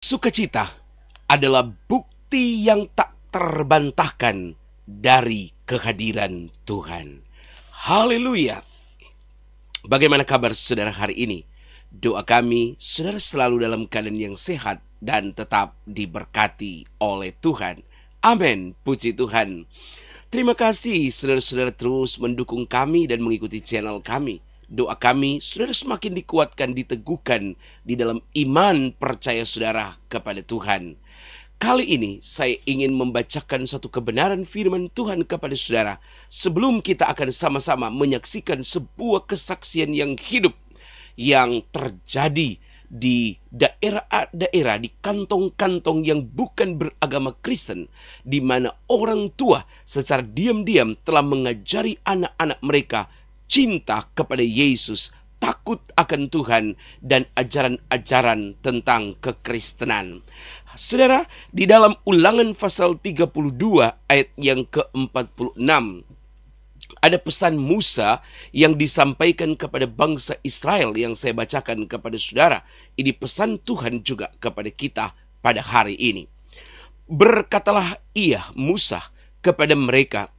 Sukacita adalah bukti yang tak terbantahkan dari kehadiran Tuhan. Haleluya. Bagaimana kabar saudara hari ini? Doa kami, saudara selalu dalam keadaan yang sehat dan tetap diberkati oleh Tuhan. Amin. Puji Tuhan. Terima kasih saudara-saudara terus mendukung kami dan mengikuti channel kami. Doa kami, saudara semakin dikuatkan, diteguhkan di dalam iman percaya saudara kepada Tuhan. Kali ini saya ingin membacakan satu kebenaran firman Tuhan kepada saudara sebelum kita akan sama-sama menyaksikan sebuah kesaksian yang hidup yang terjadi di daerah-daerah, di kantong-kantong yang bukan beragama Kristen, di mana orang tua secara diam-diam telah mengajari anak-anak mereka cinta kepada Yesus, takut akan Tuhan, dan ajaran-ajaran tentang kekristenan. Saudara, di dalam Ulangan pasal 32 ayat yang ke-46, ada pesan Musa yang disampaikan kepada bangsa Israel yang saya bacakan kepada saudara. Ini pesan Tuhan juga kepada kita pada hari ini. Berkatalah ia, Musa, kepada mereka,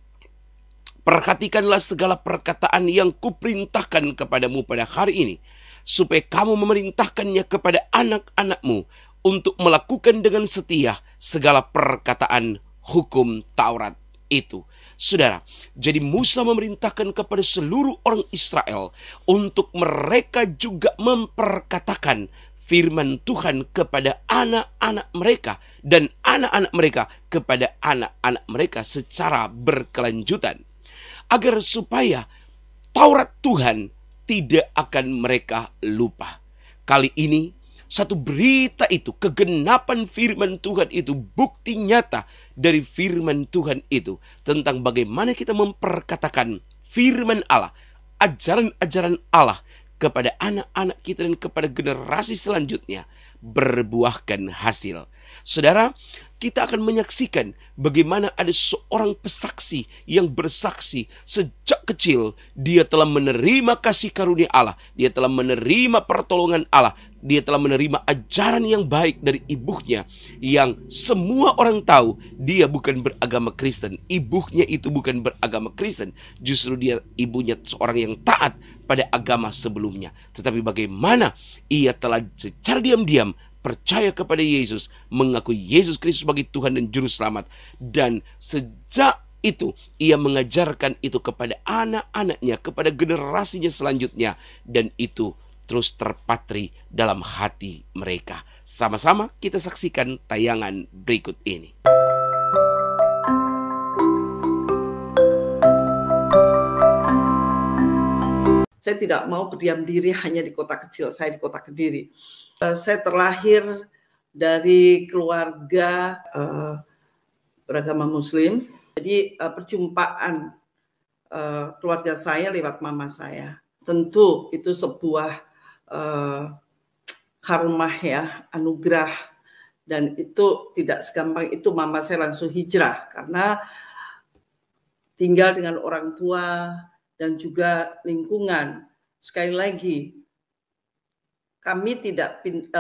perhatikanlah segala perkataan yang kuperintahkan kepadamu pada hari ini, supaya kamu memerintahkannya kepada anak-anakmu untuk melakukan dengan setia segala perkataan hukum Taurat itu. Saudara, jadi Musa memerintahkan kepada seluruh orang Israel untuk mereka juga memperkatakan firman Tuhan kepada anak-anak mereka dan anak-anak mereka kepada anak-anak mereka secara berkelanjutan, agar supaya Taurat Tuhan tidak akan mereka lupa. Kali ini satu berita itu, kegenapan firman Tuhan itu, bukti nyata dari firman Tuhan itu tentang bagaimana kita memperkatakan firman Allah, ajaran-ajaran Allah kepada anak-anak kita dan kepada generasi selanjutnya berbuahkan hasil. Saudara, kita akan menyaksikan bagaimana ada seorang pesaksi yang bersaksi sejak kecil dia telah menerima kasih karunia Allah, dia telah menerima pertolongan Allah, dia telah menerima ajaran yang baik dari ibunya yang semua orang tahu dia bukan beragama Kristen. Ibunya itu bukan beragama Kristen, justru ibunya seorang yang taat pada agama sebelumnya. Tetapi bagaimana ia telah secara diam-diam percaya kepada Yesus, mengakui Yesus Kristus sebagai Tuhan dan Juru Selamat. Dan sejak itu ia mengajarkan itu kepada anak-anaknya, kepada generasinya selanjutnya. Dan itu terus terpatri dalam hati mereka. Sama-sama kita saksikan tayangan berikut ini. Saya tidak mau berdiam diri hanya di kota kecil, saya di kota Kediri. Saya terlahir dari keluarga beragama Muslim. Jadi perjumpaan keluarga saya lewat mama saya. Tentu itu sebuah karomah ya, anugerah. Dan itu tidak segampang itu mama saya langsung hijrah. Karena tinggal dengan orang tua dan juga lingkungan. Sekali lagi,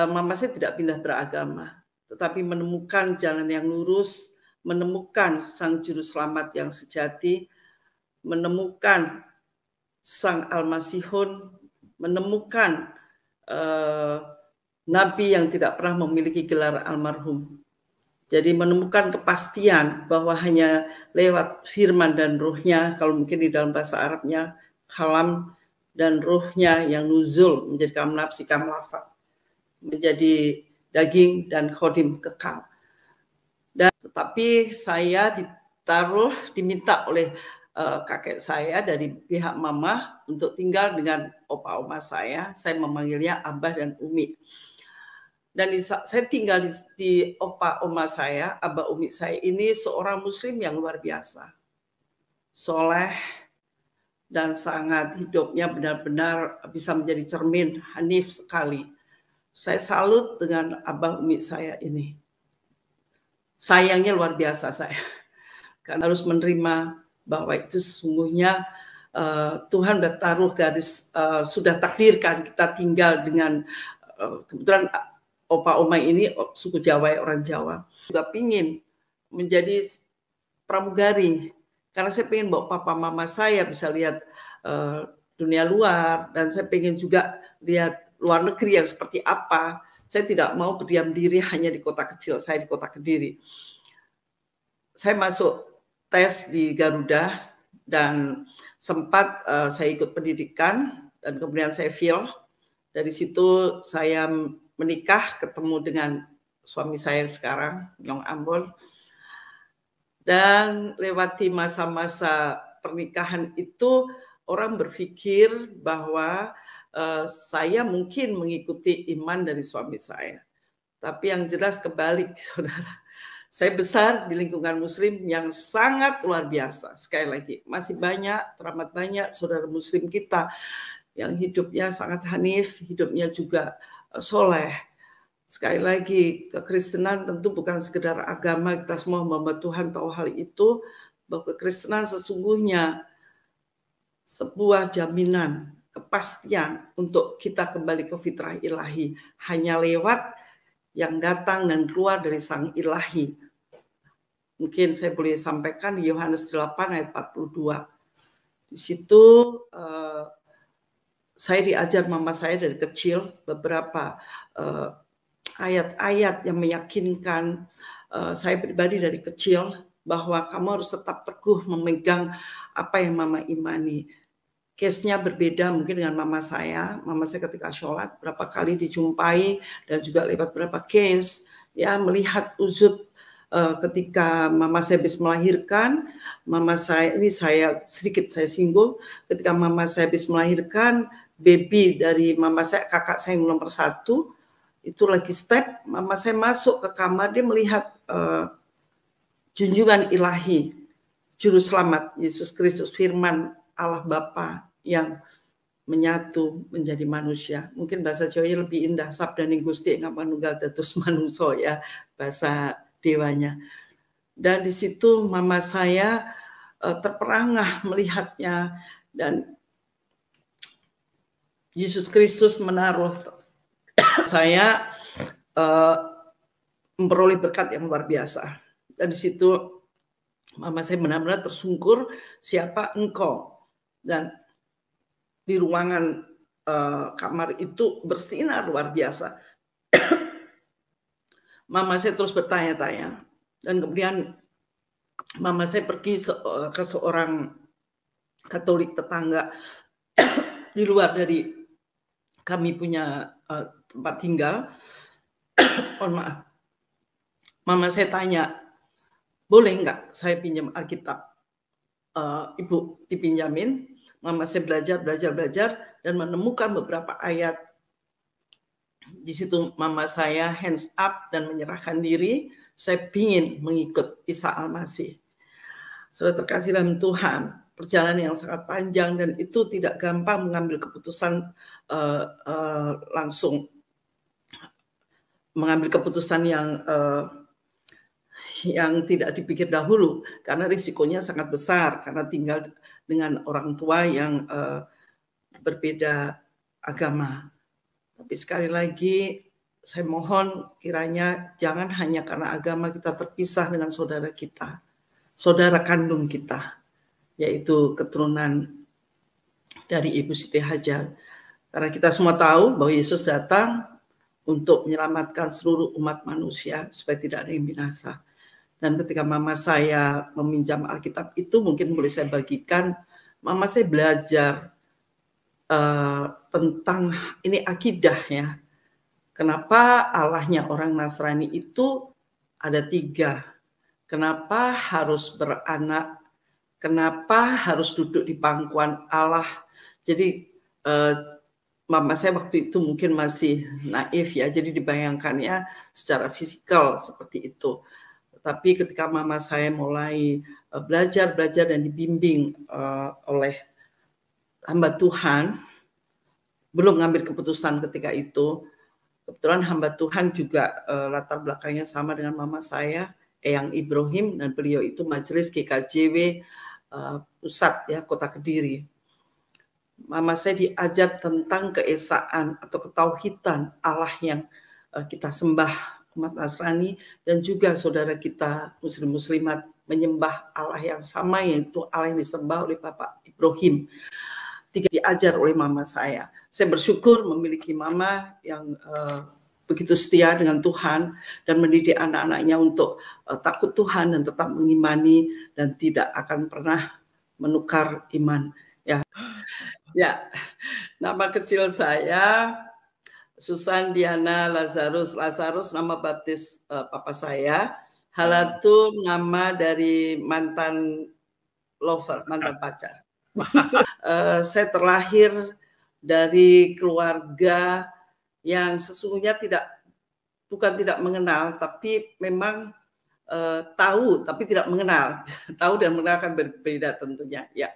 mama saya tidak pindah beragama, tetapi menemukan jalan yang lurus, menemukan Sang Juru Selamat yang sejati, menemukan Sang Almasihun, menemukan Nabi yang tidak pernah memiliki gelar almarhum. Jadi menemukan kepastian bahwa hanya lewat firman dan ruhnya, kalau mungkin di dalam bahasa Arabnya, kalam dan ruhnya yang nuzul menjadi kalam nafsi, kalam lafaz, menjadi daging dan khodim kekal. Dan tetapi saya diminta oleh kakek saya dari pihak mama untuk tinggal dengan opa-oma saya memanggilnya Abah dan Umi. Dan saya tinggal di opa oma saya, abah umi saya ini seorang muslim yang luar biasa. Soleh dan sangat hidupnya benar-benar bisa menjadi cermin, hanif sekali. Saya salut dengan abah umi saya ini. Sayangnya luar biasa saya. Karena harus menerima bahwa itu sesungguhnya Tuhan sudah taruh garis, sudah takdirkan kita tinggal dengan kebetulan opa oma ini suku Jawa, orang Jawa. Juga pingin menjadi pramugari karena saya pengen bawa papa mama saya bisa lihat dunia luar, dan saya pengen juga lihat luar negeri yang seperti apa. Saya tidak mau berdiam diri hanya di kota kecil, saya di kota Kediri. Saya masuk tes di Garuda dan sempat saya ikut pendidikan dan kemudian saya fail. Dari situ saya menikah, ketemu dengan suami saya sekarang, Nyong Ambon. Dan lewati masa-masa pernikahan itu orang berpikir bahwa saya mungkin mengikuti iman dari suami saya. Tapi yang jelas kebalik, saudara. Saya besar di lingkungan muslim yang sangat luar biasa. Sekali lagi, masih banyak, teramat banyak saudara muslim kita yang hidupnya sangat hanif, hidupnya juga soleh. Sekali lagi, kekristenan tentu bukan sekedar agama, kita semua hamba Tuhan tahu hal itu, bahwa kekristenan sesungguhnya sebuah jaminan, kepastian untuk kita kembali ke fitrah ilahi, hanya lewat yang datang dan keluar dari Sang Ilahi. Mungkin saya boleh sampaikan di Yohanes 8 ayat 42. Di situ saya diajar mama saya dari kecil beberapa ayat-ayat yang meyakinkan saya pribadi dari kecil bahwa kamu harus tetap teguh memegang apa yang mama imani. Case-nya berbeda mungkin dengan mama saya. Mama saya ketika sholat berapa kali dijumpai dan juga lewat berapa case ya melihat uzud ketika mama saya habis melahirkan. Mama saya ini saya singgung, ketika mama saya habis melahirkan baby dari mama saya, kakak saya yang nomor 1 itu lagi step, mama saya masuk ke kamar, dia melihat junjungan ilahi, juru selamat Yesus Kristus, firman Allah Bapa yang menyatu menjadi manusia. Mungkin bahasa Jawa lebih indah, sabdane Gusti ingkang manunggal dados manungsa ya, bahasa dewanya. Dan di situ mama saya terperangah melihatnya, dan Yesus Kristus menaruh saya memperoleh berkat yang luar biasa. Dan di situ mama saya benar-benar tersungkur, siapa engkau? Dan di ruangan kamar itu bersinar luar biasa. Mama saya terus bertanya-tanya, dan kemudian mama saya pergi ke seorang Katolik tetangga di luar dari kami punya tempat tinggal. Mohon maaf. Mama saya tanya, boleh nggak saya pinjam Alkitab? Ibu dipinjamin. Mama saya belajar dan menemukan beberapa ayat. Di situ mama saya hands up dan menyerahkan diri. Saya ingin mengikut Isa Al-Masih. Saudara terkasih dalam Tuhan, perjalanan yang sangat panjang dan itu tidak gampang mengambil keputusan langsung. Mengambil keputusan yang tidak dipikir dahulu, karena risikonya sangat besar, karena tinggal dengan orang tua yang berbeda agama. Tapi sekali lagi saya mohon kiranya jangan hanya karena agama kita terpisah dengan saudara kita, saudara kandung kita, yaitu keturunan dari Ibu Siti Hajar. Karena kita semua tahu bahwa Yesus datang untuk menyelamatkan seluruh umat manusia supaya tidak ada yang binasa. Dan ketika mama saya meminjam Alkitab itu, mungkin boleh saya bagikan, mama saya belajar tentang ini akidah ya. Kenapa Allahnya orang Nasrani itu ada 3? Kenapa harus beranak? Kenapa harus duduk di pangkuan Allah? Jadi mama saya waktu itu mungkin masih naif ya, jadi dibayangkannya secara fisikal seperti itu. Tapi ketika mama saya mulai belajar dan dibimbing oleh hamba Tuhan, belum ngambil keputusan ketika itu. Kebetulan hamba Tuhan juga latar belakangnya sama dengan mama saya, Eyang Ibrahim, dan beliau itu majelis GKJW pusat ya, Kota Kediri. Mama saya diajar tentang keesaan atau ketauhidan Allah yang kita sembah umat Nasrani, dan juga saudara kita Muslim-Muslimat menyembah Allah yang sama, yaitu Allah yang disembah oleh Bapak Ibrahim. Diajar oleh mama saya. Saya bersyukur memiliki mama yang begitu setia dengan Tuhan dan mendidik anak-anaknya untuk takut Tuhan dan tetap mengimani dan tidak akan pernah menukar iman. Ya, nama kecil saya Susan Diana Lazarus. Lazarus nama baptis papa saya. Halatu nama dari mantan lover, mantan pacar. Saya terlahir dari keluarga yang sesungguhnya bukan tidak mengenal, tapi memang tahu tapi tidak mengenal. Tahu dan mengenal kan berbeda tentunya. Ya,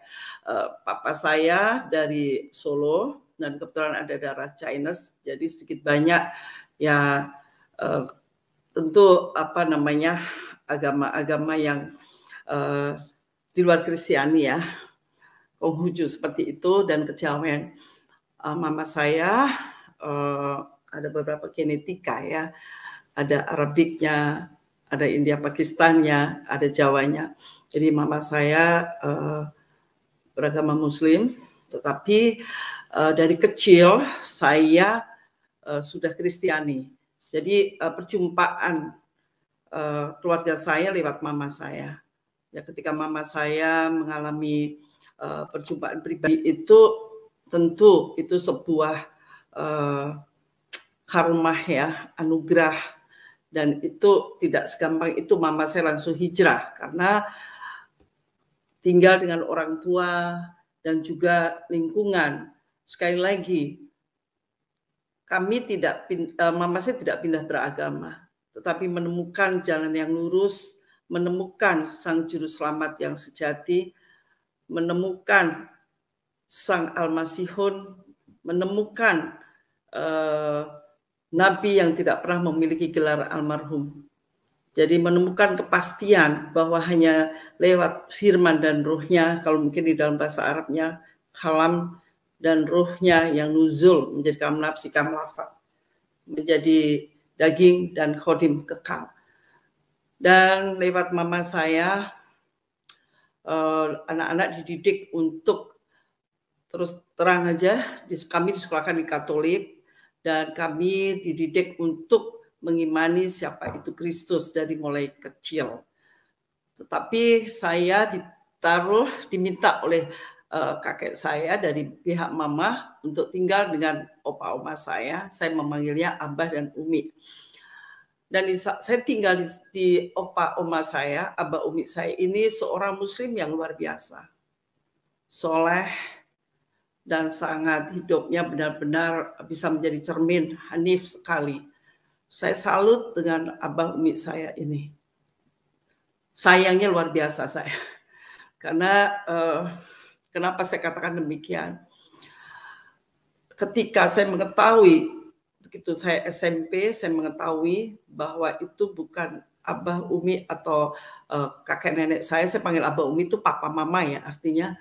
papa saya dari Solo dan kebetulan ada darah Chinese, jadi sedikit banyak ya tentu agama-agama yang di luar Kristiani ya, Konghucu seperti itu, dan kejawen. Mama saya ada beberapa genetika ya, ada Arabiknya, ada India Pakistannya, ada Jawanya. Jadi mama saya beragama Muslim, tetapi dari kecil saya sudah Kristiani. Jadi perjumpaan keluarga saya lewat mama saya. Ya, ketika mama saya mengalami perjumpaan pribadi itu, tentu itu sebuah karomah ya, anugerah, dan itu tidak segampang itu mama saya langsung hijrah, karena tinggal dengan orang tua dan juga lingkungan. Sekali lagi, mama saya tidak pindah beragama, tetapi menemukan jalan yang lurus, menemukan Sang Juru Selamat yang sejati, menemukan Sang Al-Masihun, menemukan Nabi yang tidak pernah memiliki gelar almarhum. Jadi menemukan kepastian bahwa hanya lewat firman dan ruhnya, kalau mungkin di dalam bahasa Arabnya, kalam dan ruhnya yang nuzul menjadi kalam nafsi, kalam lafaz, menjadi daging dan khodim kekal. Dan lewat mama saya, anak-anak dididik untuk terus terang aja, kami disekolahkan di Katolik, dan kami dididik untuk mengimani siapa itu Kristus dari mulai kecil. Tetapi saya diminta oleh kakek saya dari pihak mama untuk tinggal dengan opa oma saya memanggilnya Abah dan Umi. Dan saya tinggal di opa oma saya, Abah Umi saya ini seorang Muslim yang luar biasa, soleh, dan sangat hidupnya benar-benar bisa menjadi cermin, hanif sekali. Saya salut dengan Abah Umi saya ini. Sayangnya luar biasa saya. Karena kenapa saya katakan demikian? Ketika saya mengetahui, begitu saya SMP, saya mengetahui bahwa itu bukan Abah Umi atau kakek nenek saya panggil Abah Umi itu papa mama ya, artinya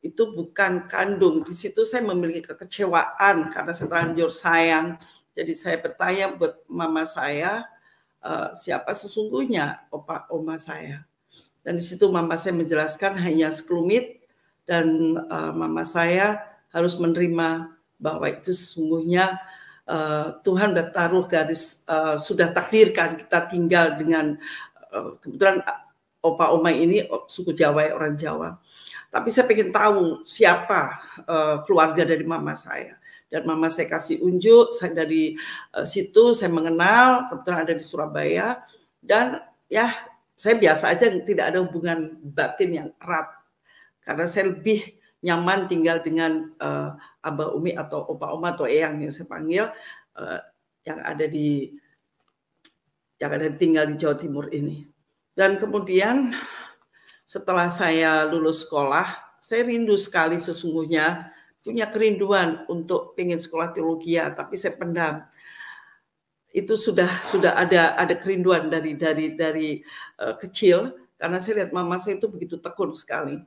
itu bukan kandung. Di situ saya memiliki kekecewaan karena saya terlanjur sayang. Jadi saya bertanya buat mama saya, siapa sesungguhnya opa oma saya. Dan di situ mama saya menjelaskan hanya sekelumit, dan mama saya harus menerima bahwa itu sesungguhnya Tuhan sudah taruh garis, sudah takdirkan kita tinggal dengan, kebetulan opa oma ini suku Jawa, orang Jawa. Tapi saya pengen tahu siapa keluarga dari mama saya. Dan mama saya kasih unjuk, saya dari situ saya mengenal, kebetulan ada di Surabaya, dan ya saya biasa aja, tidak ada hubungan batin yang erat, karena saya lebih nyaman tinggal dengan Abah Umi atau Opa Oma atau Eyang yang saya panggil, yang ada tinggal di Jawa Timur ini. Dan kemudian setelah saya lulus sekolah, saya rindu sekali sesungguhnya, punya kerinduan untuk pengen sekolah teologi, tapi saya pendam. Itu sudah ada kerinduan dari kecil, karena saya lihat mama saya itu begitu tekun sekali.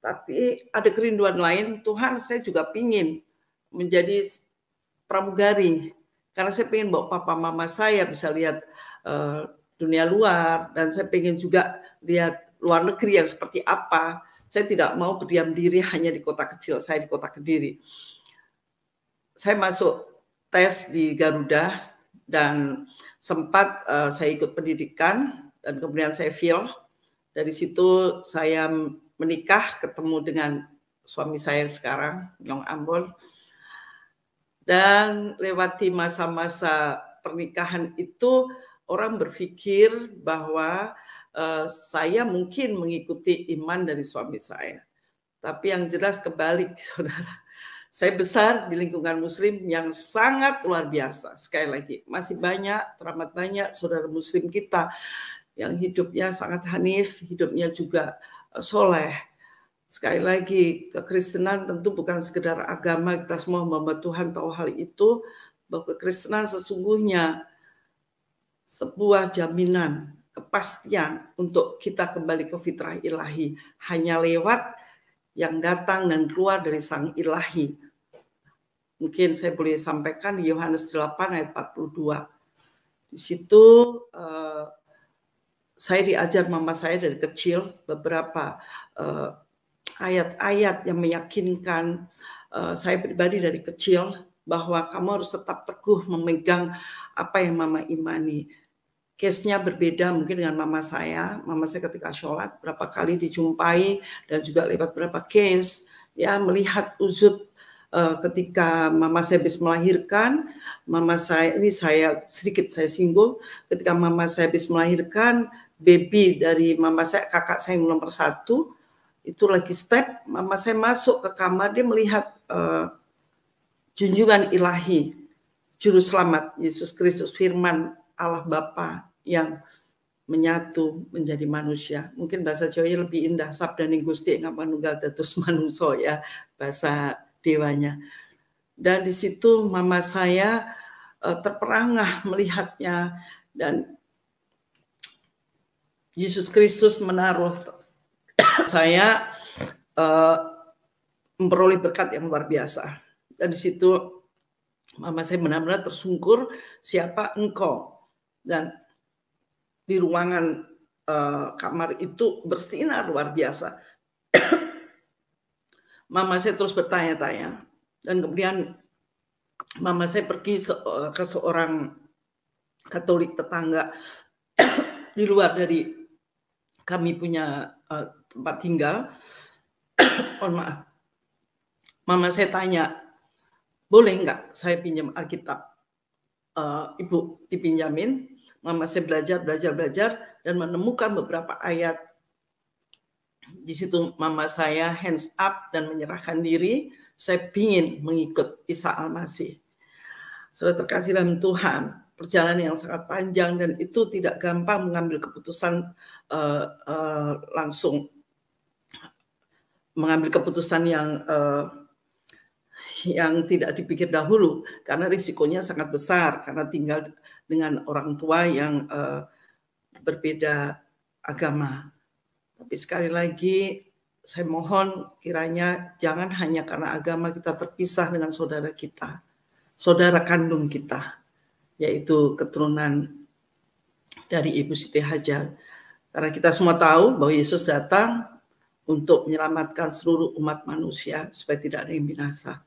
Tapi ada kerinduan lain, Tuhan, saya juga pingin menjadi pramugari, Karena saya pengen bawa papa mama saya bisa lihat dunia luar, dan saya pengen juga lihat luar negeri yang seperti apa. Saya tidak mau berdiam diri hanya di kota kecil, saya di kota Kediri. Saya masuk tes di Garuda dan sempat saya ikut pendidikan dan kemudian saya fail. Dari situ saya menikah, ketemu dengan suami saya yang sekarang, Nyong Ambon. Dan lewati masa-masa pernikahan itu orang berpikir bahwa saya mungkin mengikuti iman dari suami saya. Tapi yang jelas kebalik, saudara. Saya besar di lingkungan muslim yang sangat luar biasa. Sekali lagi, masih banyak, teramat banyak saudara muslim kita yang hidupnya sangat hanif, hidupnya juga soleh. Sekali lagi, kekristenan tentu bukan sekedar agama, kita semua hamba Tuhan tahu hal itu, bahwa kekristenan sesungguhnya sebuah jaminan, kepastian untuk kita kembali ke fitrah ilahi, hanya lewat yang datang dan keluar dari Sang Ilahi. Mungkin saya boleh sampaikan di Yohanes 8 ayat 42. Di situ saya diajar mama saya dari kecil beberapa ayat-ayat yang meyakinkan saya pribadi dari kecil bahwa kamu harus tetap teguh memegang apa yang mama imani. Case-nya berbeda mungkin dengan mama saya. Mama saya ketika sholat berapa kali dijumpai dan juga lewat berapa case ya melihat uzud ketika mama saya habis melahirkan. Mama saya ini saya singgung, ketika mama saya habis melahirkan baby dari mama saya, kakak saya yang nomor 1 itu lagi step, mama saya masuk ke kamar, dia melihat junjungan ilahi, juru selamat Yesus Kristus, firman Allah Bapa yang menyatu menjadi manusia. Mungkin bahasa Jawanya lebih indah, sabdane Gusti ingkang manunggal dados manungsa ya, bahasa dewanya. Dan di situ mama saya terperangah melihatnya, dan Yesus Kristus menaruh saya memperoleh berkat yang luar biasa. Dan di situ mama saya benar-benar tersungkur, siapa engkau? Dan di ruangan kamar itu bersinar luar biasa. Mama saya terus bertanya-tanya, dan kemudian mama saya pergi ke seorang Katolik tetangga di luar dari kami punya tempat tinggal. Mohon maaf. Mama saya tanya, boleh nggak saya pinjam Alkitab? Ibu dipinjamin. Mama saya belajar dan menemukan beberapa ayat. Di situ mama saya hands up dan menyerahkan diri. Saya ingin mengikut Isa Al-Masih. Saudara terkasih dalam Tuhan, perjalanan yang sangat panjang dan itu tidak gampang mengambil keputusan langsung. Mengambil keputusan yang tidak dipikir dahulu, karena risikonya sangat besar, karena tinggal dengan orang tua yang berbeda agama. Tapi sekali lagi saya mohon kiranya jangan hanya karena agama kita terpisah dengan saudara kita, saudara kandung kita, yaitu keturunan dari Ibu Siti Hajar. Karena kita semua tahu bahwa Yesus datang untuk menyelamatkan seluruh umat manusia supaya tidak ada yang binasa.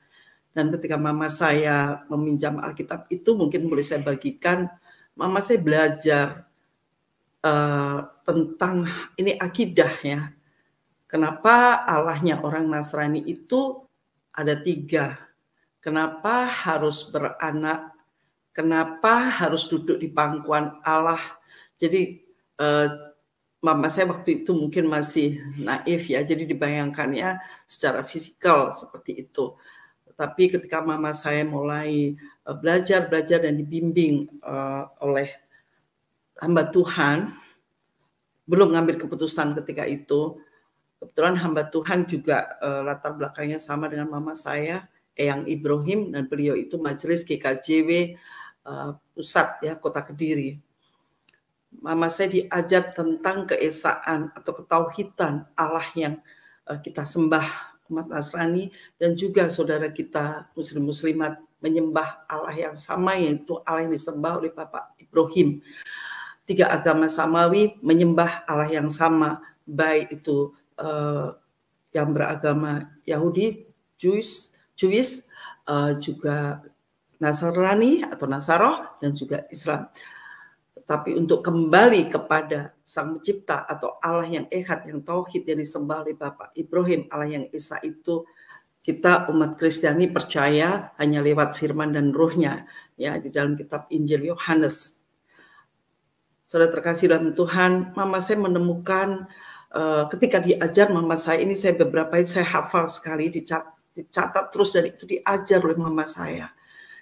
Dan ketika mama saya meminjam Alkitab itu, mungkin boleh saya bagikan, mama saya belajar tentang ini akidah ya. Kenapa Allahnya orang Nasrani itu ada 3? Kenapa harus beranak? Kenapa harus duduk di pangkuan Allah? Jadi mama saya waktu itu mungkin masih naif ya, jadi dibayangkannya secara fisikal seperti itu. Tapi ketika mama saya mulai belajar dan dibimbing oleh hamba Tuhan, belum ngambil keputusan ketika itu. Kebetulan hamba Tuhan juga latar belakangnya sama dengan mama saya, Eyang Ibrahim, dan beliau itu majelis GKJW pusat ya, Kota Kediri. Mama saya diajar tentang keesaan atau ketauhidan Allah yang kita sembah umat Nasrani dan juga saudara kita muslim-muslimat menyembah Allah yang sama, yaitu Allah yang disembah oleh Bapak Ibrahim. 3 agama samawi menyembah Allah yang sama, baik itu yang beragama Yahudi, Jewish, juga Nasrani atau Nasaroh, dan juga Islam. Tapi untuk kembali kepada Sang Pencipta atau Allah yang Echad, yang Tauhid, yang disembah oleh Bapak Ibrahim, Allah yang Esa, itu kita umat Kristiani percaya hanya lewat firman dan ruhnya, ya, di dalam kitab Injil Yohanes. Saudara terkasih dalam Tuhan, mama saya menemukan ketika diajar mama saya ini, saya beberapa itu saya hafal sekali, dicatat terus, dan itu diajar oleh mama saya.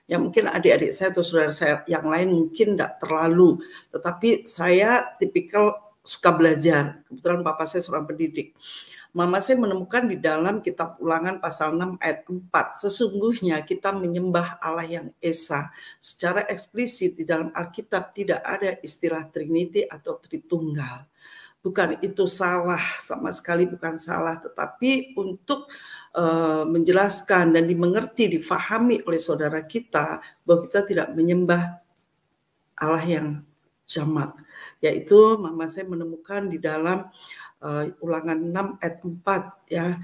Ya mungkin adik-adik saya atau saudara saya yang lain mungkin tidak terlalu, tetapi saya tipikal suka belajar. Kebetulan papa saya seorang pendidik. Mama saya menemukan di dalam kitab Ulangan pasal 6 ayat 4, sesungguhnya kita menyembah Allah yang Esa. Secara eksplisit di dalam Alkitab tidak ada istilah Trinity atau Tritunggal. Bukan itu salah, sama sekali bukan salah, tetapi untuk menjelaskan dan dimengerti, difahami oleh saudara kita bahwa kita tidak menyembah Allah yang jamak. Yaitu mama saya menemukan di dalam Ulangan 6 ayat 4, ya.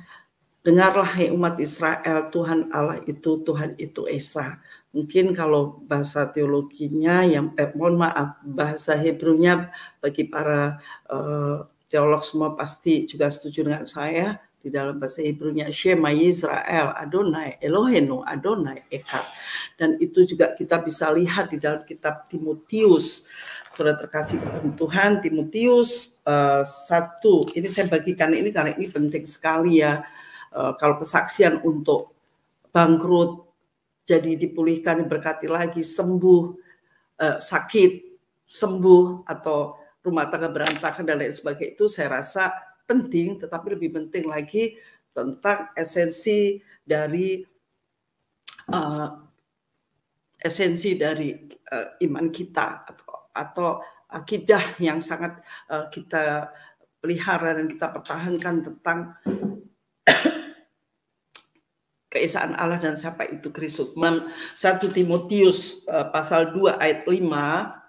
Dengarlah hai umat Israel, Tuhan Allah itu, Tuhan itu Esa. Mungkin kalau bahasa teologinya, yang mohon maaf, bahasa Hebrunya bagi para teolog semua pasti juga setuju dengan saya. Di dalam bahasa Hebrunya Shema Yisrael Adonai Elohenu Adonai Echad. Dan itu juga kita bisa lihat di dalam kitab Timotius. Saudara terkasih dalam Tuhan, Timotius 1. Ini saya bagikan ini karena ini penting sekali, ya. Kalau kesaksian untuk bangkrut, jadi dipulihkan, diberkati lagi, sembuh, sakit, sembuh, atau rumah tangga berantakan dan lain sebagainya, itu saya rasa penting, tetapi lebih penting lagi tentang esensi dari iman kita atau akidah yang sangat kita pelihara dan kita pertahankan tentang keesaan Allah dan siapa itu Kristus. 1 Timotius pasal 2 ayat 5,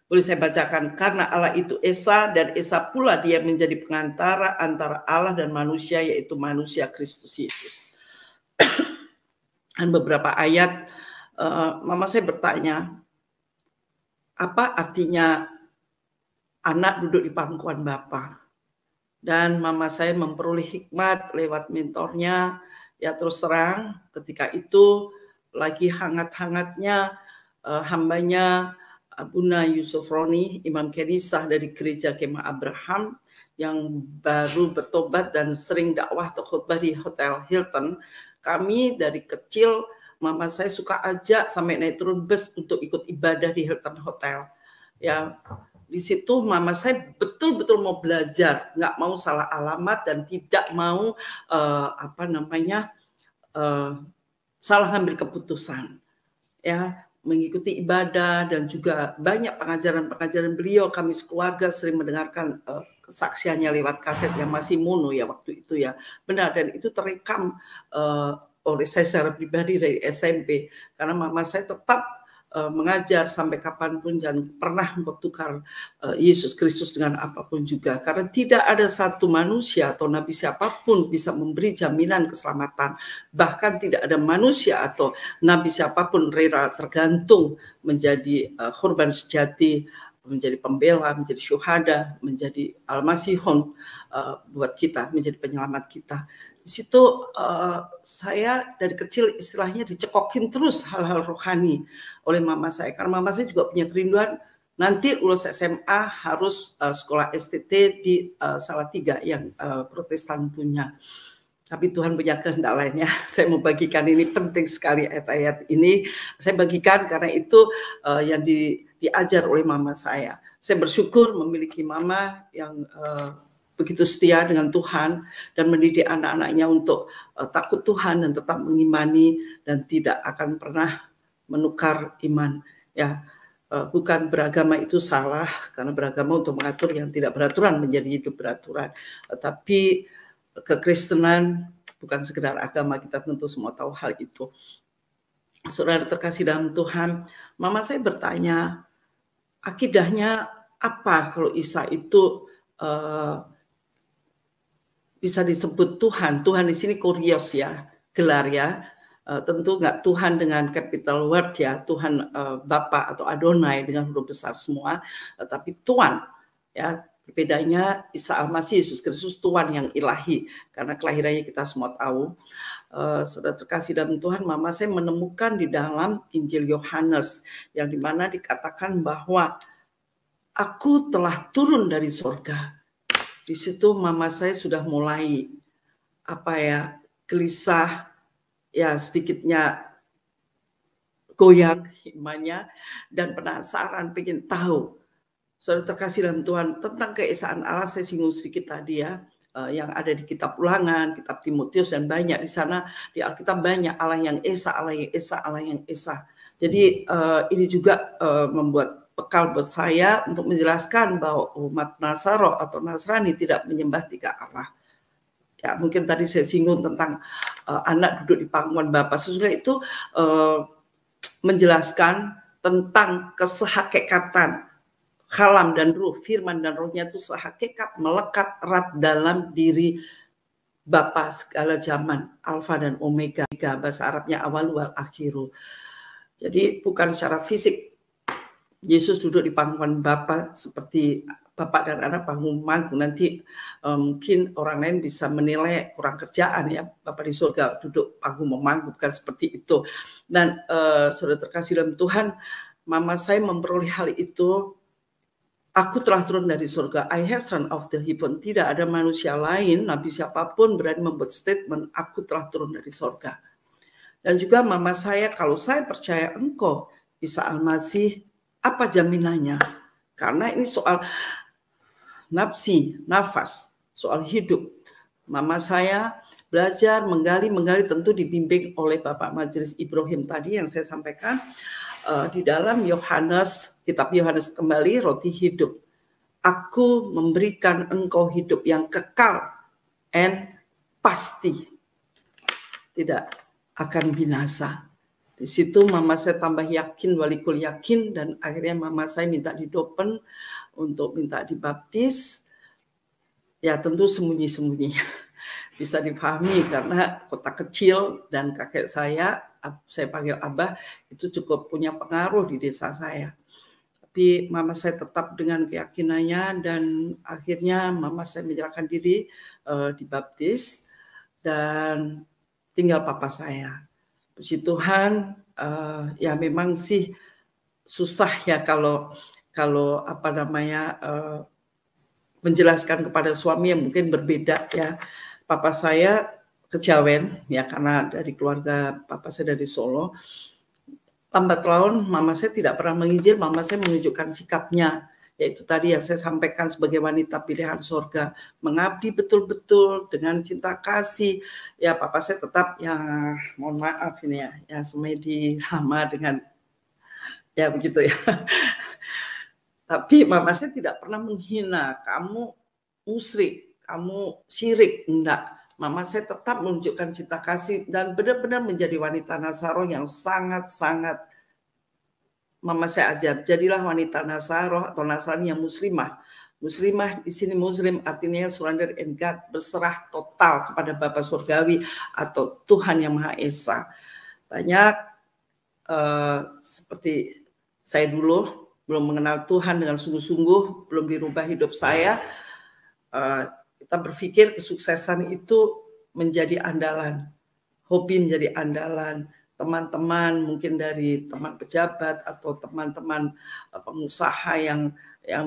boleh saya bacakan, karena Allah itu Esa dan Esa pula dia menjadi pengantara antara Allah dan manusia, yaitu manusia Kristus Yesus. Dan beberapa ayat, mama saya bertanya, apa artinya anak duduk di pangkuan Bapa? Dan mama saya memperoleh hikmat lewat mentornya, ya terus terang ketika itu lagi hangat-hangatnya hambanya Abuna Yusuf Roni, Imam Kenisah dari Gereja Kemah Abraham yang baru bertobat dan sering dakwah atau khutbah di Hotel Hilton. Kami dari kecil, mama saya suka ajak sampai naik turun bus untuk ikut ibadah di Hilton Hotel. Ya, di situ mama saya betul-betul mau belajar, nggak mau salah alamat dan tidak mau salah ngambil keputusan. Ya, mengikuti ibadah dan juga banyak pengajaran-pengajaran beliau. Kami sekeluarga sering mendengarkan kesaksiannya lewat kaset yang masih mono, ya, waktu itu, ya. Benar, dan itu terekam oleh saya secara pribadi dari SMP, karena mama saya tetap mengajar sampai kapanpun, jangan pernah bertukar Yesus Kristus dengan apapun juga, karena tidak ada satu manusia atau nabi siapapun bisa memberi jaminan keselamatan. Bahkan tidak ada manusia atau nabi siapapun rela tergantung menjadi korban sejati, menjadi pembela, menjadi syuhada, menjadi al-masihun buat kita, menjadi penyelamat kita. Di situ saya dari kecil istilahnya dicekokin terus hal-hal rohani oleh mama saya. Karena mama saya juga punya kerinduan nanti lulus SMA harus sekolah STT di Salatiga yang Protestan punya. Tapi Tuhan punya kehendak lainnya. Saya mau bagikan ini, penting sekali ayat-ayat ini. Saya bagikan karena itu yang diajar oleh mama saya. Saya bersyukur memiliki mama yang begitu setia dengan Tuhan dan mendidik anak-anaknya untuk takut Tuhan dan tetap mengimani dan tidak akan pernah menukar iman. Ya, bukan beragama itu salah, karena beragama untuk mengatur yang tidak beraturan menjadi hidup beraturan. Tapi kekristenan bukan sekedar agama, kita tentu semua tahu hal itu. Saudara terkasih dalam Tuhan, mama saya bertanya, akidahnya apa kalau Isa itu bisa disebut Tuhan? Tuhan di sini kurios ya, gelar ya. Tentu nggak Tuhan dengan capital word ya, Tuhan Bapa atau Adonai dengan huruf besar semua, tapi Tuhan ya. Bedanya Isa Al-Masih, Yesus Kristus Tuhan yang ilahi, karena kelahirannya kita semua tahu. Saudara terkasih dalam Tuhan, mama saya menemukan di dalam Injil Yohanes yang dimana dikatakan bahwa aku telah turun dari surga. Di situ mama saya sudah mulai gelisah, ya sedikitnya goyang imannya dan penasaran, pengen tahu. Saudara terkasih dalam Tuhan, tentang keesaan Allah saya singgung sedikit tadi ya, yang ada di kitab Ulangan, kitab Timotius, dan banyak di sana di Alkitab banyak Allah yang Esa, Allah yang Esa, Allah yang Esa. Jadi ini juga membuat bekal buat saya untuk menjelaskan bahwa umat Nasaro atau Nasrani tidak menyembah tiga Allah. Ya, mungkin tadi saya singgung tentang anak duduk di pangkuan Bapa. Sesungguhnya itu menjelaskan tentang kesehakikatan kalam dan ruh, firman dan rohnya itu sehakikat melekat erat dalam diri Bapa segala zaman, Alfa dan Omega, bahasa Arabnya awal wal akhiru. Jadi bukan secara fisik Yesus duduk di pangkuan Bapa seperti Bapak dan anak panggung manggung. Nanti mungkin orang lain bisa menilai kurang kerjaan ya, Bapak di surga duduk panggung memanggung, bukan seperti itu. Dan saudara terkasih dalam Tuhan, mama saya memperoleh hal itu. Aku telah turun dari surga. I have turned off the heaven. Tidak ada manusia lain, nabi siapapun berani membuat statement, aku telah turun dari surga. Dan juga mama saya, kalau saya percaya engkau Isa Al-Masih, apa jaminannya? Karena ini soal nafas, soal hidup. Mama saya belajar menggali tentu dibimbing oleh Bapak Majelis Ibrahim tadi yang saya sampaikan. Di dalam Yohanes, kitab Yohanes kembali, roti hidup. Aku memberikan engkau hidup yang kekal and pasti tidak akan binasa. Di situ mama saya tambah yakin, walikul yakin, dan akhirnya mama saya minta didopen untuk minta dibaptis. Ya tentu sembunyi-sembunyi. Bisa dipahami karena kota kecil dan kakek saya panggil Abah, itu cukup punya pengaruh di desa saya. Tapi mama saya tetap dengan keyakinannya dan akhirnya mama saya menyerahkan diri dibaptis dan tinggal papa saya. Puji Tuhan, ya memang sih susah ya kalau menjelaskan kepada suami yang mungkin berbeda ya. Papa saya Kejawen ya, karena dari keluarga papa saya dari Solo. Lambat laun mama saya tidak pernah menginjil, mama saya menunjukkan sikapnya, yaitu tadi yang saya sampaikan sebagai wanita pilihan surga, mengabdi betul-betul dengan cinta kasih. Ya papa saya tetap ya, mohon maaf ini ya, yang semedi lama dengan ya begitu ya. Tapi mama saya tidak pernah menghina, kamu musyrik, kamu syirik, enggak. Mama saya tetap menunjukkan cinta kasih dan benar-benar menjadi wanita Nasaro yang sangat-sangat mama saya ajar. Jadilah wanita Nasaro atau Nasrani yang muslimah. Muslimah di sini muslim artinya surrender and God, berserah total kepada Bapa Surgawi atau Tuhan Yang Maha Esa. Banyak seperti saya dulu belum mengenal Tuhan dengan sungguh-sungguh, belum dirubah hidup saya. Kita berpikir kesuksesan itu menjadi andalan, hobi menjadi andalan, teman-teman mungkin dari teman pejabat atau teman-teman pengusaha yang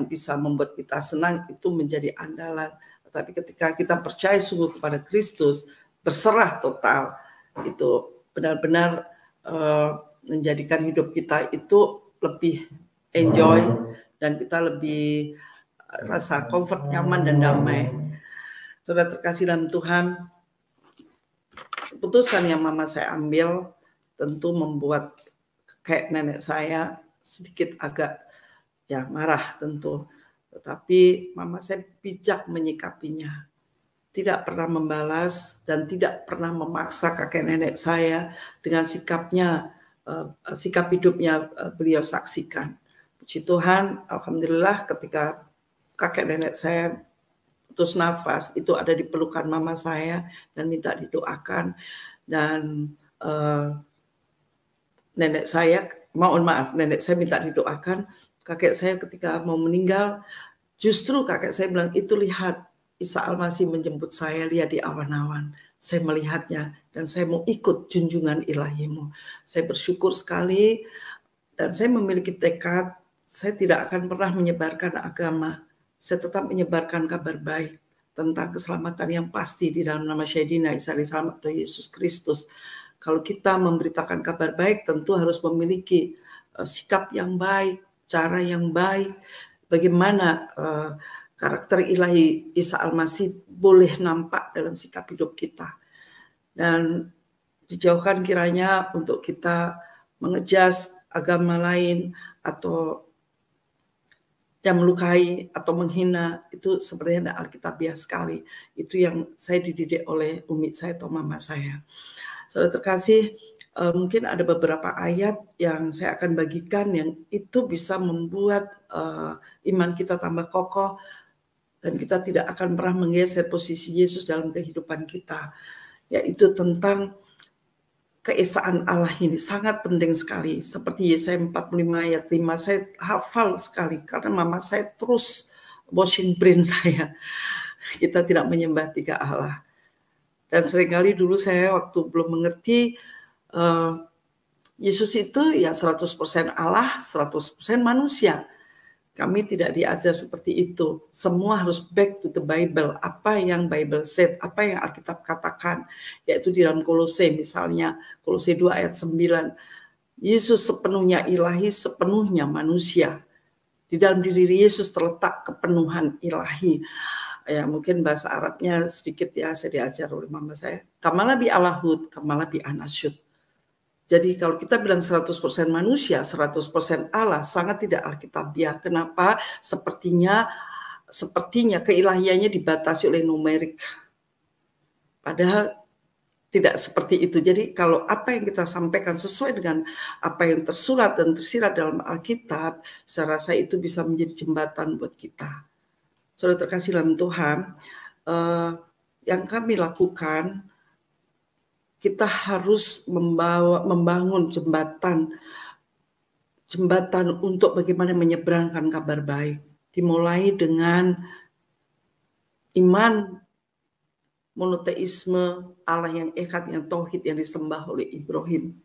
bisa membuat kita senang itu menjadi andalan. Tapi ketika kita percaya sungguh kepada Kristus, berserah total, itu benar-benar menjadikan hidup kita itu lebih enjoy dan kita lebih rasa comfort, nyaman dan damai. Saudara terkasih dalam Tuhan, keputusan yang mama saya ambil tentu membuat kayak nenek saya sedikit agak ya marah tentu. Tetapi mama saya bijak menyikapinya. Tidak pernah membalas dan tidak pernah memaksa kakek nenek saya dengan sikapnya sikap hidupnya beliau saksikan. Puji Tuhan, alhamdulillah ketika kakek nenek saya putus nafas, itu ada di pelukan mama saya dan minta didoakan. Dan nenek saya, mohon maaf, nenek saya minta didoakan. Kakek saya ketika mau meninggal, justru kakek saya bilang, itu lihat Isa Al-Masih menjemput saya, lihat di awan-awan. Saya melihatnya dan saya mau ikut junjungan ilahimu. Saya bersyukur sekali dan saya memiliki tekad, saya tidak akan pernah menyebarkan agama. Saya tetap menyebarkan kabar baik tentang keselamatan yang pasti di dalam nama Sayyidina Isa Al-Masih atau Yesus Kristus. Kalau kita memberitakan kabar baik, tentu harus memiliki sikap yang baik, cara yang baik, bagaimana karakter ilahi Isa Al-Masih boleh nampak dalam sikap hidup kita. Dan dijauhkan kiranya untuk kita mengejas agama lain atau yang melukai atau menghina, itu sebenarnya alkitabiah sekali. Itu yang saya dididik oleh umi saya atau mama saya. Saudara terkasih, mungkin ada beberapa ayat yang saya akan bagikan yang itu bisa membuat iman kita tambah kokoh dan kita tidak akan pernah menggeser posisi Yesus dalam kehidupan kita, yaitu tentang keesaan Allah ini sangat penting sekali. Seperti Yesaya 45 ayat 5, saya hafal sekali karena mama saya terus washing brain saya. Kita tidak menyembah tiga Allah. Dan seringkali dulu saya waktu belum mengerti, Yesus itu ya 100% Allah, 100% manusia. Kami tidak diajar seperti itu. Semua harus back to the Bible. Apa yang Bible said, apa yang Alkitab katakan. Yaitu di dalam Kolose misalnya, Kolose 2 ayat 9. Yesus sepenuhnya ilahi, sepenuhnya manusia. Di dalam diri Yesus terletak kepenuhan ilahi. Ya, mungkin bahasa Arabnya sedikit ya, saya diajar oleh mama saya. Kamala bi Allahud, kamala bi anasyud. Jadi kalau kita bilang 100% manusia, 100% Allah, sangat tidak alkitabiah. Kenapa? Sepertinya keilahiannya dibatasi oleh numerik. Padahal tidak seperti itu. Jadi kalau apa yang kita sampaikan sesuai dengan apa yang tersurat dan tersirat dalam Alkitab, saya rasa itu bisa menjadi jembatan buat kita. Saudara terkasih dalam Tuhan, yang kami lakukan, kita harus membangun jembatan untuk bagaimana menyeberangkan kabar baik. Dimulai dengan iman monoteisme Allah yang echad, yang tauhid, yang disembah oleh Ibrahim.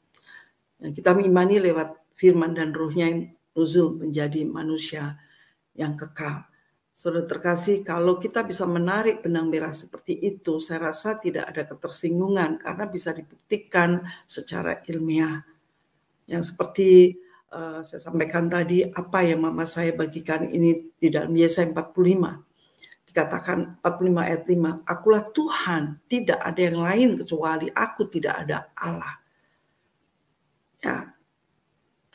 Yang kita mengimani lewat firman dan ruhnya yang nuzul menjadi manusia yang kekal. Saudara terkasih, kalau kita bisa menarik benang merah seperti itu, saya rasa tidak ada ketersinggungan karena bisa dibuktikan secara ilmiah. Yang seperti saya sampaikan tadi, apa yang mama saya bagikan ini di dalam Yesaya 45. Dikatakan 45 ayat 5, akulah Tuhan, tidak ada yang lain kecuali aku, tidak ada Allah. Ya,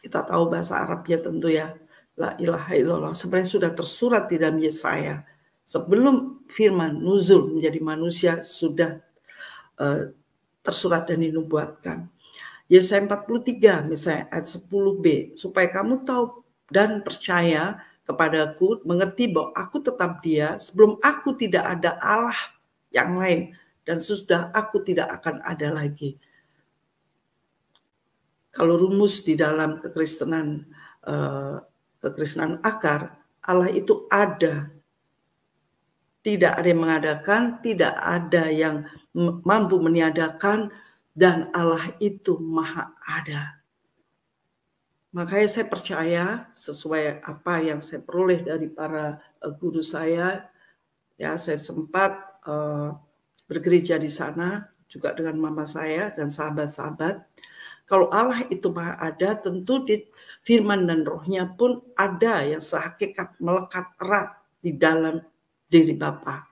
kita tahu bahasa Arabnya tentu ya. La ilaha illallah, sebenarnya sudah tersurat di dalam Yesaya. Sebelum firman nuzul menjadi manusia sudah tersurat dan dinubuatkan. Yesaya 43 misalnya ayat 10b, supaya kamu tahu dan percaya kepadaku, mengerti bahwa aku tetap Dia, sebelum aku tidak ada Allah yang lain, dan sesudah aku tidak akan ada lagi. Kalau rumus di dalam kekristenan akar, Allah itu ada. Tidak ada yang mengadakan, tidak ada yang mampu meniadakan, dan Allah itu maha ada. Makanya saya percaya sesuai apa yang saya peroleh dari para guru saya, ya saya sempat bergereja di sana juga dengan mama saya dan sahabat-sahabat. Kalau Allah itu maha ada, tentu di firman dan rohnya pun ada yang sehakikat melekat erat di dalam diri Bapa.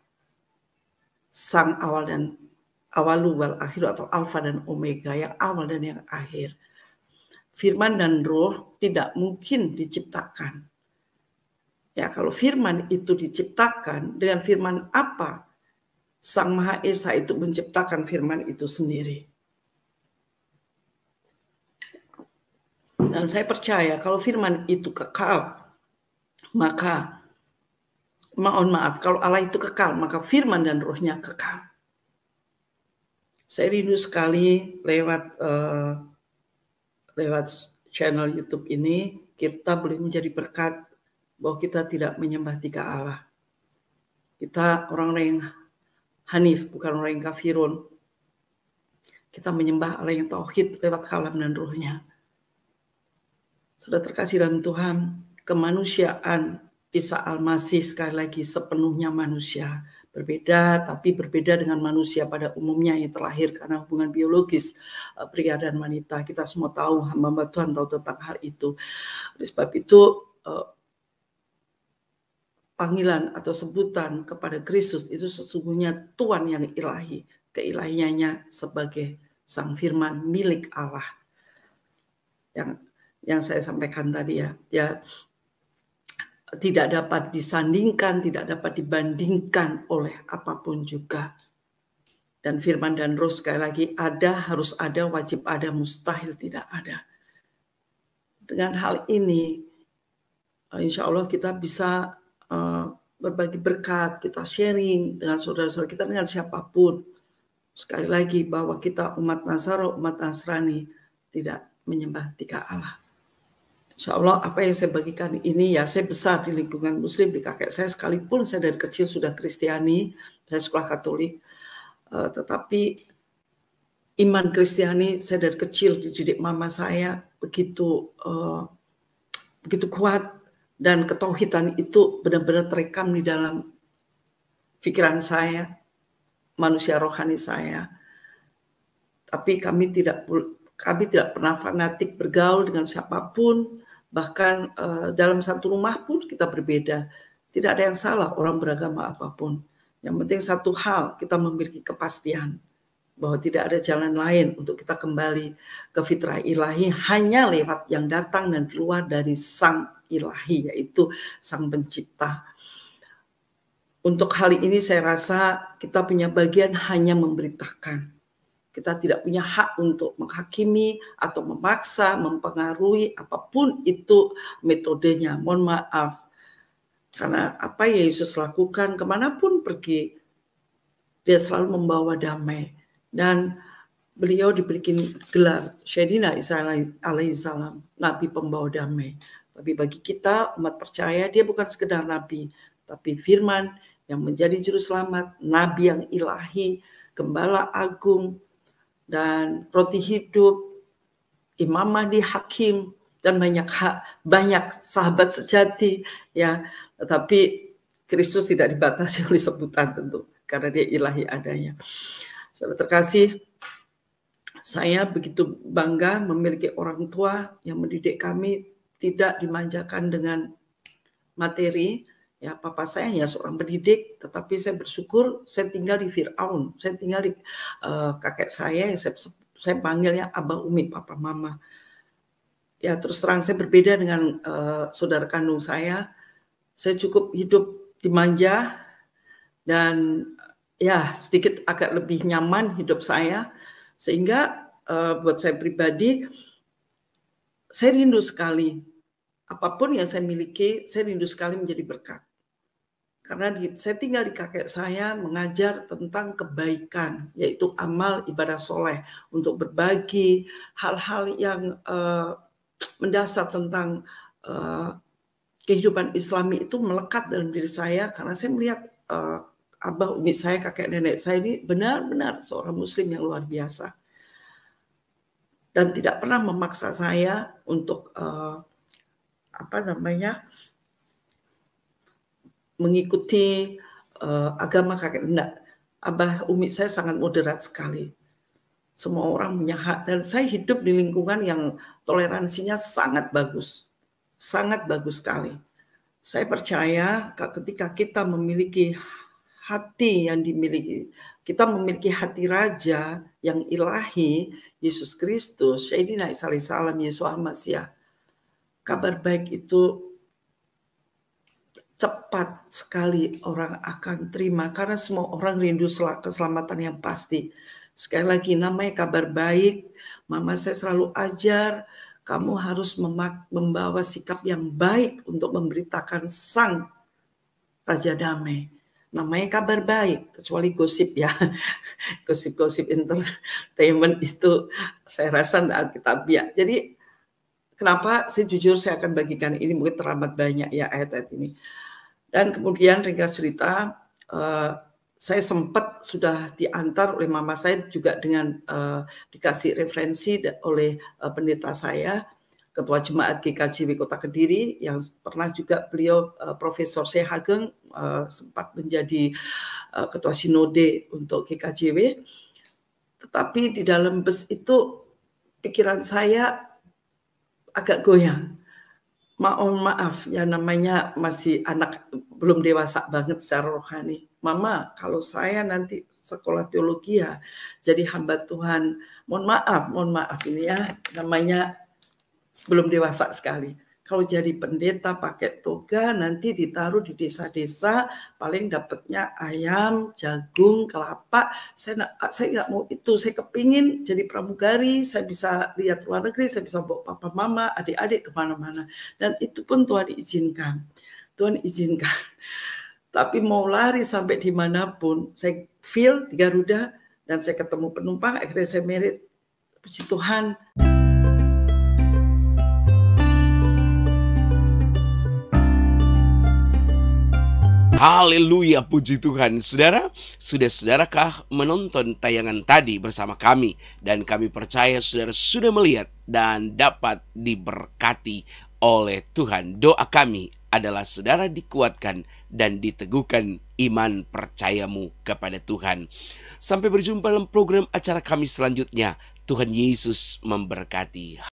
Sang awal dan awalu wal akhir, atau alfa dan omega, yang awal dan yang akhir. Firman dan roh tidak mungkin diciptakan. Ya, kalau firman itu diciptakan, dengan firman apa Sang Maha Esa itu menciptakan firman itu sendiri? Dan saya percaya kalau firman itu kekal, maka mohon maaf, kalau Allah itu kekal, maka firman dan rohnya kekal. Saya rindu sekali lewat channel YouTube ini, kita boleh menjadi berkat bahwa kita tidak menyembah tiga Allah. Kita orang-orang yang hanif, bukan orang yang kafirun. Kita menyembah Allah yang tauhid lewat kalam dan rohnya. Sudah terkasih dalam Tuhan, kemanusiaan Isa Al-Masih sekali lagi sepenuhnya manusia. Berbeda, tapi berbeda dengan manusia pada umumnya yang terlahir karena hubungan biologis pria dan wanita. Kita semua tahu, hamba Tuhan tahu tentang hal itu. Oleh sebab itu, panggilan atau sebutan kepada Kristus itu sesungguhnya Tuhan yang ilahi. Keilahiannya sebagai Sang Firman milik Allah. Yang saya sampaikan tadi ya tidak dapat disandingkan, tidak dapat dibandingkan oleh apapun juga. Dan firman dan roh sekali lagi ada, harus ada, wajib ada, mustahil tidak ada. Dengan hal ini, insya Allah kita bisa berbagi berkat, kita sharing dengan saudara-saudara kita, dengan siapapun. Sekali lagi bahwa kita umat Nazaro, umat Nasrani tidak menyembah tiga Allah. Insya Allah apa yang saya bagikan ini ya, saya besar di lingkungan muslim, di kakek saya sekalipun saya dari kecil sudah Kristiani, saya sekolah Katolik, tetapi iman Kristiani saya dari kecil dididik mama saya begitu kuat, dan ketauhidan itu benar-benar terekam di dalam pikiran saya, manusia rohani saya. Tapi kami tidak pernah fanatik bergaul dengan siapapun. Bahkan dalam satu rumah pun kita berbeda. Tidak ada yang salah orang beragama apapun. Yang penting satu hal, kita memiliki kepastian bahwa tidak ada jalan lain untuk kita kembali ke fitrah ilahi hanya lewat yang datang dan keluar dari Sang Ilahi, yaitu Sang Pencipta. Untuk hal ini saya rasa kita punya bagian hanya memberitakan. Kita tidak punya hak untuk menghakimi atau memaksa, mempengaruhi apapun itu metodenya. Mohon maaf. Karena apa yang Yesus lakukan kemanapun pergi, dia selalu membawa damai. Dan beliau diberikan gelar Sayyidina Isa alaihissalam, Nabi pembawa damai. Tapi bagi kita umat percaya, dia bukan sekedar Nabi, tapi firman yang menjadi juru selamat, Nabi yang ilahi, Gembala Agung, dan roti hidup, Imam Mahdi Hakim, dan banyak sahabat sejati ya. Tetapi Kristus tidak dibatasi oleh sebutan tentu, karena dia ilahi adanya. Saudara terkasih, saya begitu bangga memiliki orang tua yang mendidik kami tidak dimanjakan dengan materi. Ya, papa saya ya seorang pendidik, tetapi saya bersyukur saya tinggal di Fir'aun. Saya tinggal di kakek saya yang saya panggilnya Abah Umi, Papa Mama. Ya, terus terang saya berbeda dengan saudara kandung saya. Saya cukup hidup dimanja dan ya sedikit agak lebih nyaman hidup saya. Sehingga buat saya pribadi, saya rindu sekali. Apapun yang saya miliki, saya rindu sekali menjadi berkat. Karena saya tinggal di kakek saya mengajar tentang kebaikan, yaitu amal ibadah soleh, untuk berbagi hal-hal yang mendasar tentang kehidupan Islami itu melekat dalam diri saya, karena saya melihat abah umi saya, kakek nenek saya ini benar-benar seorang muslim yang luar biasa. Dan tidak pernah memaksa saya untuk mengikuti agama kakek. Enggak. Abah umi saya sangat moderat sekali. Semua orang punya hak, dan saya hidup di lingkungan yang toleransinya sangat bagus. Sangat bagus sekali. Saya percaya ketika kita memiliki hati yang dimiliki, kita memiliki hati raja yang ilahi, Yesus Kristus, Sayyidina Isa alaihissalam, Yesus Al-Masih. Kabar baik itu cepat sekali orang akan terima, karena semua orang rindu keselamatan yang pasti. Sekali lagi, namanya kabar baik. Mama saya selalu ajar, kamu harus membawa sikap yang baik untuk memberitakan sang Raja Damai. Namanya kabar baik, kecuali gosip ya. Gosip-gosip entertainment itu saya rasa tidak alkitabiah. Jadi kenapa saya akan bagikan ini, mungkin teramat banyak ya ayat-ayat ini. Dan kemudian ringkas cerita, saya sempat sudah diantar oleh mama saya juga dengan dikasih referensi oleh pendeta saya, Ketua Jemaat GKJW Kota Kediri, yang pernah juga beliau Profesor Sehageng sempat menjadi Ketua Sinode untuk GKJW. Tetapi di dalam bus itu pikiran saya agak goyang. Mohon maaf ya, namanya masih anak, belum dewasa banget secara rohani. Mama, kalau saya nanti sekolah teologi ya jadi hamba Tuhan, mohon maaf ini ya, namanya belum dewasa sekali. Kalau jadi pendeta pakai toga, nanti ditaruh di desa-desa, paling dapatnya ayam, jagung, kelapa. Saya nggak mau itu. Saya kepingin jadi pramugari, saya bisa lihat luar negeri, saya bisa bawa papa mama, adik-adik kemana-mana. Dan itu pun Tuhan izinkan. Tuhan izinkan. Tapi mau lari sampai dimanapun, saya feel di Garuda, dan saya ketemu penumpang, akhirnya saya merit. Puji Tuhan. Haleluya, puji Tuhan. Saudara, sudah saudarakah menonton tayangan tadi bersama kami? Dan kami percaya saudara sudah melihat dan dapat diberkati oleh Tuhan. Doa kami adalah saudara dikuatkan dan diteguhkan iman percayamu kepada Tuhan. Sampai berjumpa dalam program acara kami selanjutnya. Tuhan Yesus memberkati.